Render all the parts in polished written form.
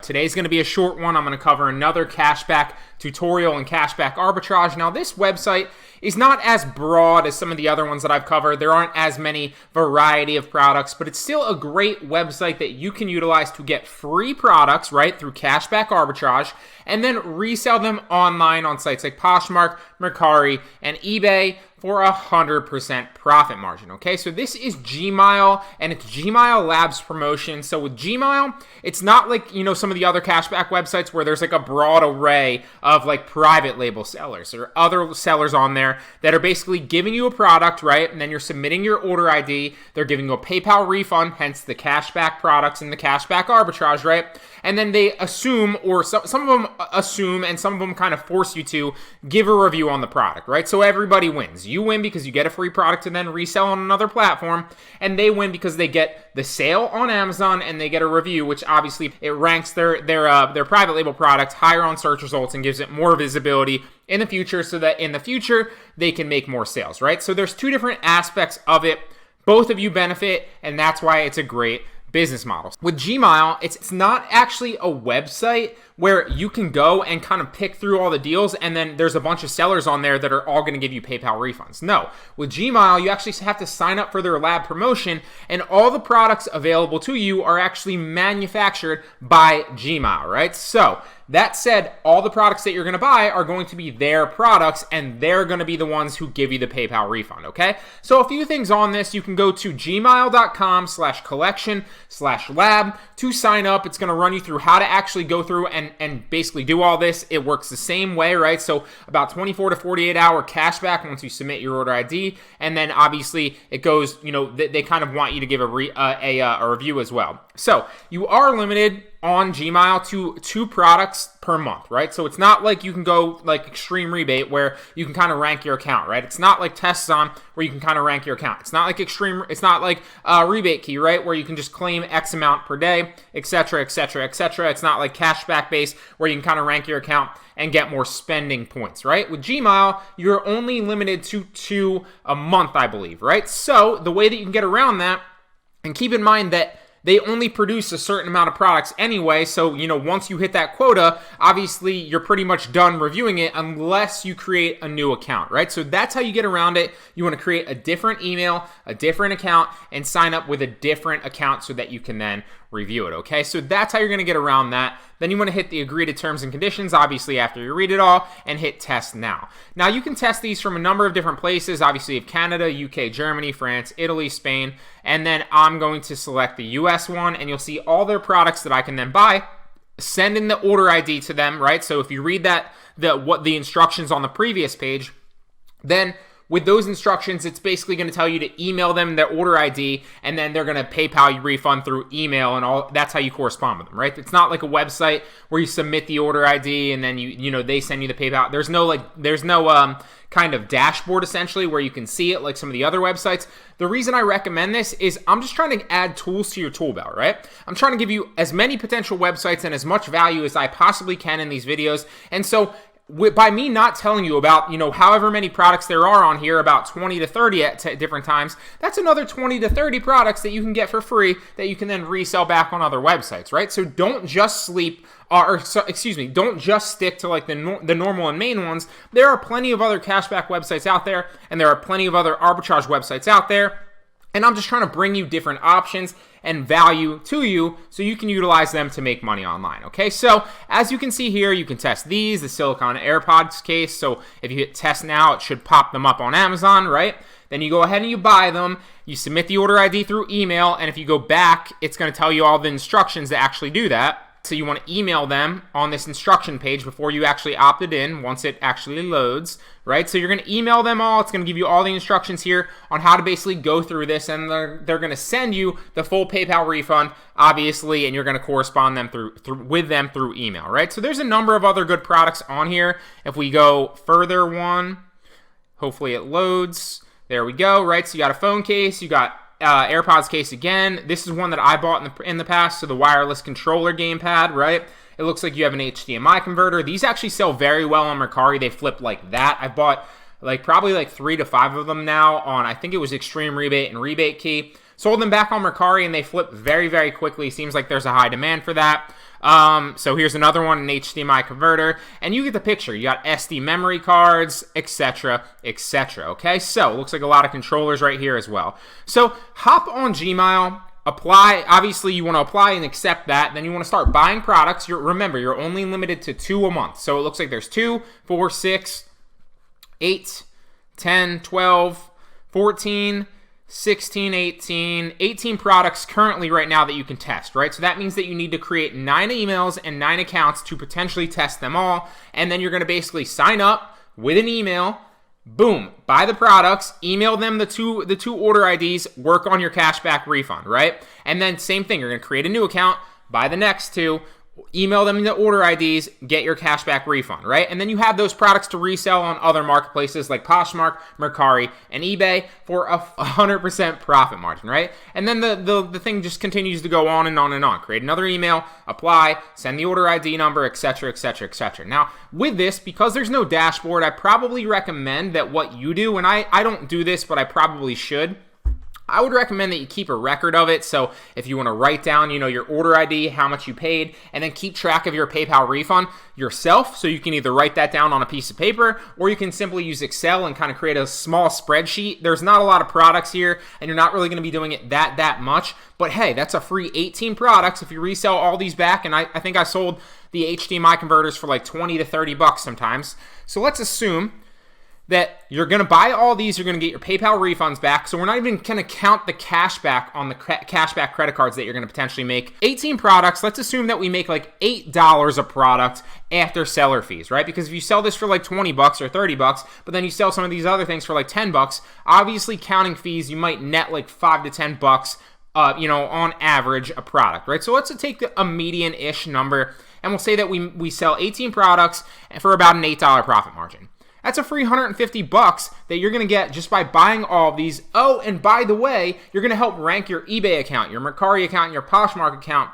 Today's going to be a short one. I'm going to cover another cashback tutorial and cashback arbitrage. Now, this website is not as broad as some of the other ones that I've covered. There aren't as many variety of products, but it's still a great website that you can utilize to get free products, right, through cashback arbitrage, and then resell them online on sites like Poshmark, Mercari, and eBay for 100% profit margin, okay? So this is Gmile, and it's Gmile Labs promotion. So with Gmile, it's not like, some of the other cashback websites where there's like a broad array of like private label sellers or other sellers on there that are basically giving you a product, right? And then you're submitting your order ID. They're giving you a PayPal refund, hence the cashback products and the cashback arbitrage, right? And then they assume, or some of them assume, and some of them kind of force you to give a review on the product, right? So everybody wins. You win because you get a free product to then resell on another platform, and they win because they get the sale on Amazon and they get a review, which obviously it ranks their private label product higher on search results and gives it more visibility in the future, so that in the future they can make more sales, right? So there's two different aspects of it. Both of you benefit, and that's why it's a great business model. With Gmile, it's not actually a website where you can go and kind of pick through all the deals and then there's a bunch of sellers on there that are all going to give you PayPal refunds. No, with Gmile, you actually have to sign up for their lab promotion, and all the products available to you are actually manufactured by Gmile, right? So that said, all the products that you're going to buy are going to be their products, and they're going to be the ones who give you the PayPal refund, okay? So a few things on this. You can go to gmile.com/collection/lab to sign up. It's going to run you through how to actually go through and basically do all this. It works the same way, right? So about 24 to 48 hour cashback once you submit your order ID, and then obviously it goes, they kind of want you to give a review as well. So you are limited on Gmile to 2 products per month, right? So it's not like you can go like extreme rebate where you can kind of rank your account, right? It's not like Tesson where you can kind of rank your account. It's not like rebate key, right? Where you can just claim X amount per day, etc., etc., etc. It's not like cashback based where you can kind of rank your account and get more spending points, right? With Gmile, you're only limited to 2 a month, I believe, right? So the way that you can get around that, and keep in mind that they only produce a certain amount of products anyway, so, once you hit that quota, obviously you're pretty much done reviewing it unless you create a new account, right? So that's how you get around it. You want to create a different email, a different account, and sign up with a different account so that you can then review it, okay? So that's how you're going to get around that. Then you want to hit the agree to terms and conditions, obviously, after you read it all, and hit test now. Now, you can test these from a number of different places. Obviously, you have Canada, UK, Germany, France, Italy, Spain, and then I'm going to select the US one, and you'll see all their products that I can then buy, send in the order ID to them, right? So if you read the instructions on the previous page, then with those instructions, it's basically going to tell you to email them their order ID, and then they're going to PayPal you refund through email, and all. That's how you correspond with them, right? It's not like a website where you submit the order ID and then they send you the PayPal. There's no kind of dashboard essentially where you can see it like some of the other websites. The reason I recommend this is I'm just trying to add tools to your tool belt, right? I'm trying to give you as many potential websites and as much value as I possibly can in these videos, and so by me not telling you about, however many products there are on here, about 20 to 30 at different times, that's another 20 to 30 products that you can get for free that you can then resell back on other websites, right? So don't just don't just stick to like the normal and main ones. There are plenty of other cashback websites out there, and there are plenty of other arbitrage websites out there. And I'm just trying to bring you different options and value to you so you can utilize them to make money online, okay? So as you can see here, you can test these, the Silicon AirPods case. So if you hit test now, it should pop them up on Amazon, right? Then you go ahead and you buy them, you submit the order ID through email, and if you go back, it's going to tell you all the instructions to actually do that. So you want to email them on this instruction page before you actually opted in once it actually loads, right? So you're going to email them all. It's going to give you all the instructions here on how to basically go through this, and they're going to send you the full PayPal refund, obviously, and you're going to correspond with them through email, right? So there's a number of other good products on here. If we go further one, hopefully it loads. There we go, right? So you got a phone case, you got AirPods case again. This is one that I bought in the past, so the wireless controller gamepad, right? It looks like you have an HDMI converter. These actually sell very well on Mercari. They flip like that. I bought probably 3 to 5 of them now on, I think it was Extreme Rebate and Rebate Key. Sold them back on Mercari and they flip very, very quickly. Seems like there's a high demand for that. So here's another one, an HDMI converter, and you get the picture. You got SD memory cards, etc., etc. Okay, so looks like a lot of controllers right here as well. So hop on Gmail, apply. Obviously, you want to apply and accept that. Then you want to start buying products. Remember, you're only limited to 2 a month. So it looks like there's 2, 4, 6, 8, 10, 12, 14, 16, 18 products currently right now that you can test, right? So that means that you need to create 9 emails and 9 accounts to potentially test them all. And then you're going to basically sign up with an email, boom, buy the products, email them the two order IDs, work on your cashback refund, right? And then same thing, you're going to create a new account, buy the next 2, email them the order IDs, get your cashback refund, right? And then you have those products to resell on other marketplaces like Poshmark, Mercari, and eBay for a 100% profit margin, right? And then the thing just continues to go on and on and on. Create another email, apply, send the order ID number, etc., etc., etc. Now, with this, because there's no dashboard, I probably recommend that what you do, and I don't do this, but I probably should, I would recommend that you keep a record of it. So if you want to write down, your order ID, how much you paid, and then keep track of your PayPal refund yourself. So you can either write that down on a piece of paper, or you can simply use Excel and kind of create a small spreadsheet. There's not a lot of products here, and you're not really going to be doing it that much. But hey, that's a free 18 products if you resell all these back. And I think I sold the HDMI converters for like 20 to 30 bucks sometimes. So let's assume that you're going to buy all these, you're going to get your PayPal refunds back. So we're not even going to count the cashback on the cashback credit cards that you're going to potentially make. 18 products, let's assume that we make like $8 a product after seller fees, right? Because if you sell this for like 20 bucks or 30 bucks, but then you sell some of these other things for like 10 bucks, obviously counting fees, you might net like 5 to 10 bucks, on average a product, right? So let's take a median-ish number, and we'll say that we sell 18 products for about an $8 profit margin. That's a free 150 bucks that you're going to get just by buying all of these. Oh, and by the way, you're going to help rank your eBay account, your Mercari account, and your Poshmark account.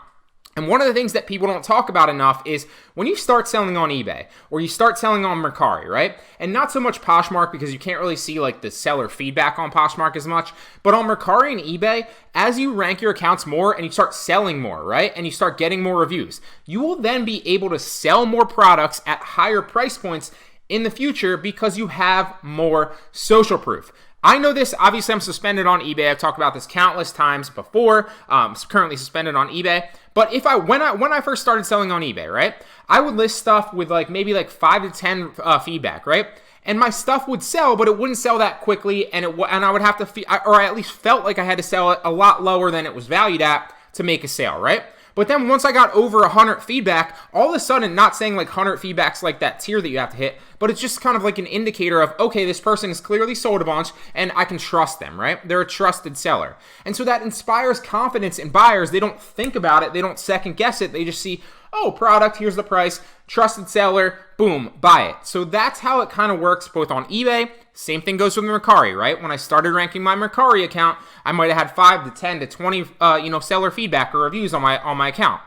And one of the things that people don't talk about enough is when you start selling on eBay or you start selling on Mercari, right? And not so much Poshmark because you can't really see like the seller feedback on Poshmark as much. But on Mercari and eBay, as you rank your accounts more and you start selling more, right? And you start getting more reviews, you will then be able to sell more products at higher price points in the future because you have more social proof. I know this. Obviously, I'm suspended on eBay. I've talked about this countless times before. I'm currently suspended on eBay. But when I first started selling on eBay, right, I would list stuff with maybe 5 to 10 feedback, right? And my stuff would sell, but it wouldn't sell that quickly, and I would have to, or I at least felt like I had to sell it a lot lower than it was valued at to make a sale, right? But then once I got over 100 feedback, all of a sudden, not saying 100 feedbacks like that tier that you have to hit, but it's just kind of like an indicator of, okay, this person has clearly sold a bunch and I can trust them, right? They're a trusted seller. And so that inspires confidence in buyers. They don't think about it. They don't second guess it. They just see, oh, product, here's the price, trusted seller, boom, buy it. So that's how it kind of works both on eBay. Same thing goes with Mercari, right? When I started ranking my Mercari account, I might have had 5 to 10 to 20, seller feedback or reviews on my account.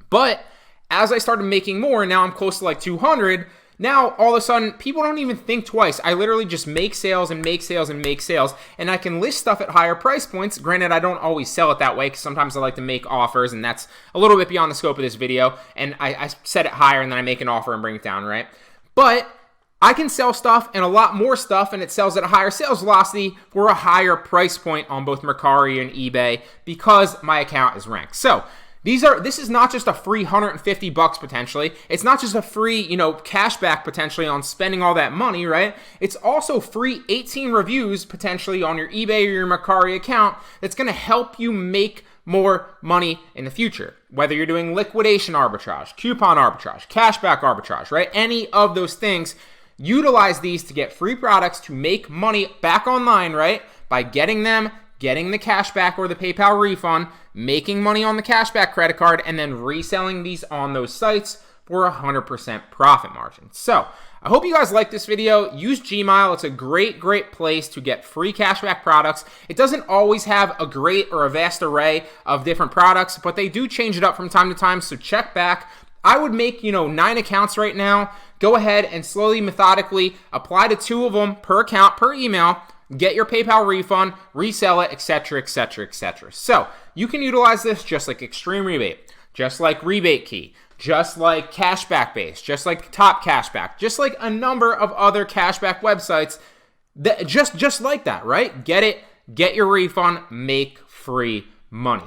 But as I started making more, and now I'm close to 200, now all of a sudden people don't even think twice. I literally just make sales and make sales and make sales, and I can list stuff at higher price points. Granted, I don't always sell it that way because sometimes I like to make offers, and that's a little bit beyond the scope of this video. And I set it higher and then I make an offer and bring it down, right? But I can sell stuff and a lot more stuff, and it sells at a higher sales velocity for a higher price point on both Mercari and eBay because my account is ranked. So this is not just a free 150 bucks potentially. It's not just a free, cashback potentially on spending all that money, right? It's also free 18 reviews potentially on your eBay or your Mercari account that's going to help you make more money in the future. Whether you're doing liquidation arbitrage, coupon arbitrage, cashback arbitrage, right? Any of those things, utilize these to get free products to make money back online, right? By getting them, getting the cashback or the PayPal refund, making money on the cashback credit card, and then reselling these on those sites for 100% profit margin. So I hope you guys like this video. Use Gmail. It's a great place to get free cashback products. It doesn't always have a great or a vast array of different products, but they do change it up from time to time, so check back. I would make, 9 accounts right now. Go ahead and slowly, methodically apply to 2 of them per account, per email. get your PayPal refund, resell it, etc., etc., etc. So you can utilize this just like Extreme Rebate, just like Rebate Key, just like Cashback Base, just like Top Cashback, just like a number of other cashback websites that just like that, right? Get it, get your refund, make free money.